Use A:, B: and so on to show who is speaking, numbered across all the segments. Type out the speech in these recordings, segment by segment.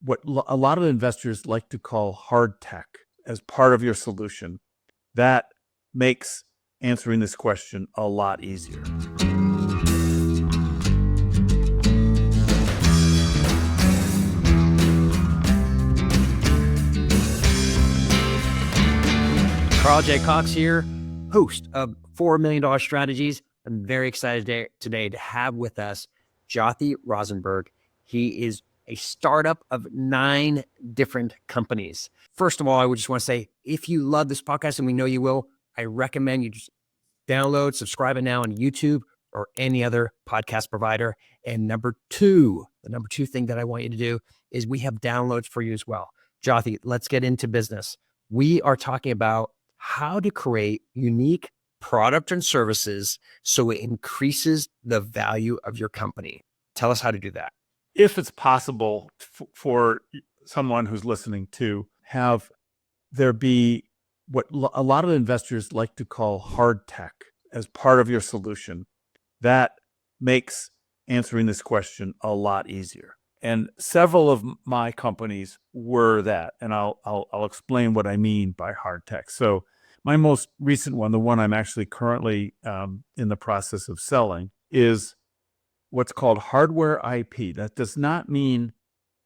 A: a lot of investors like to call hard tech as part of your solution. That makes answering this question a lot easier.
B: Carl J. Cox here, host of $4 Million Strategies. I'm very excited today to have with us Jothy Rosenberg. He is a startup of 9 different companies. First of all, I would just want to say, if you love this podcast, and we know you will, I recommend you just download, subscribe it now on YouTube or any other podcast provider. And the number two thing that I want you to do is we have downloads for you as well. Jothy, let's get into business. We are talking about how to create unique product and services so it increases the value of your company. Tell us how to do that.
A: If it's possible for someone who's listening to have there be what a lot of investors like to call hard tech as part of your solution, that makes answering this question a lot easier. And several of my companies were that, and I'll explain what I mean by hard tech. So my most recent one, the one I'm actually currently in the process of selling, is what's called hardware IP. That does not mean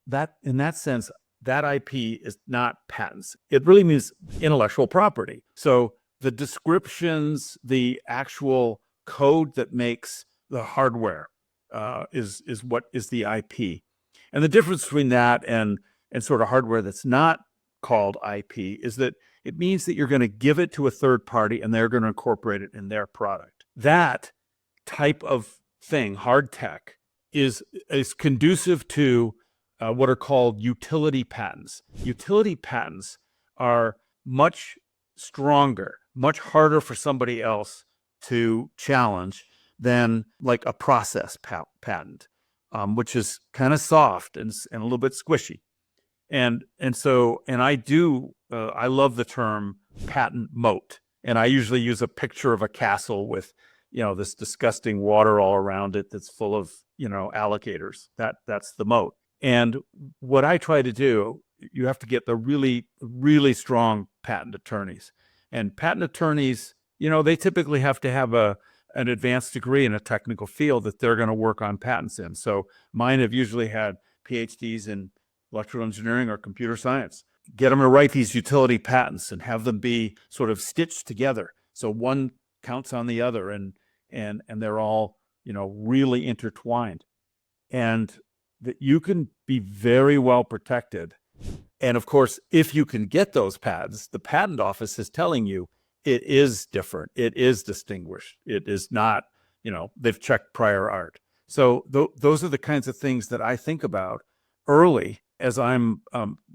A: that, in that sense, that IP is not patents. It really means intellectual property. So the descriptions, the actual code that makes the hardware is what is the IP. And the difference between that and sort of hardware that's not called IP is that it means that you're going to give it to a third party and they're going to incorporate it in their product. That type of thing, hard tech, is conducive to what are called utility patents. Utility patents are much stronger, much harder for somebody else to challenge than like a process patent, which is kind of soft and a little bit squishy. And I love the term patent moat. And I usually use a picture of a castle with, this disgusting water all around it that's full of, alligators. That's the moat. And what I try to do, you have to get the really, really strong patent attorneys. And patent attorneys, they typically have to have an advanced degree in a technical field that they're going to work on patents in. So mine have usually had PhDs in electrical engineering or computer science. Get them to write these utility patents and have them be sort of stitched together. So one counts on the other and they're all, really intertwined. And that you can be very well protected. And of course, if you can get those patents, the patent office is telling you it is different. It is distinguished. It is not, they've checked prior art. So those are the kinds of things that I think about early as I'm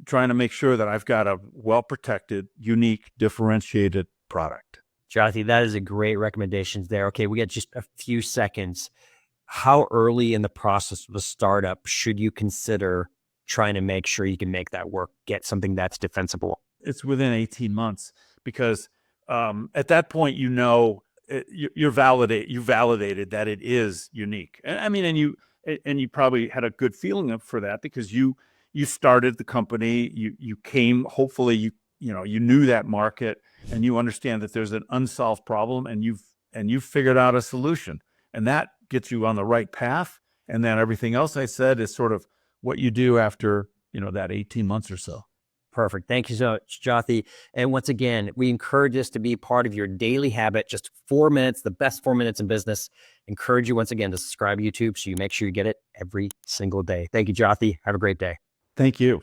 A: trying to make sure that I've got a well-protected, unique, differentiated product.
B: Jothy, that is a great recommendation there. Okay, we got just a few seconds. How early in the process of a startup should you consider trying to make sure you can make that work, get something that's defensible?
A: It's within 18 months because at that point, you validated that it is unique. And you probably had a good feeling for that because you started the company, you came, hopefully you knew that market and you understand that there's an unsolved problem and you've figured out a solution, and that gets you on the right path. And then everything else I said is sort of what you do after, that 18 months or so.
B: Perfect. Thank you so much, Jothy. And once again, we encourage this to be part of your daily habit, just 4 minutes, the best 4 minutes in business. Encourage you once again to subscribe to YouTube so you make sure you get it every single day. Thank you, Jothy. Have a great day.
A: Thank you.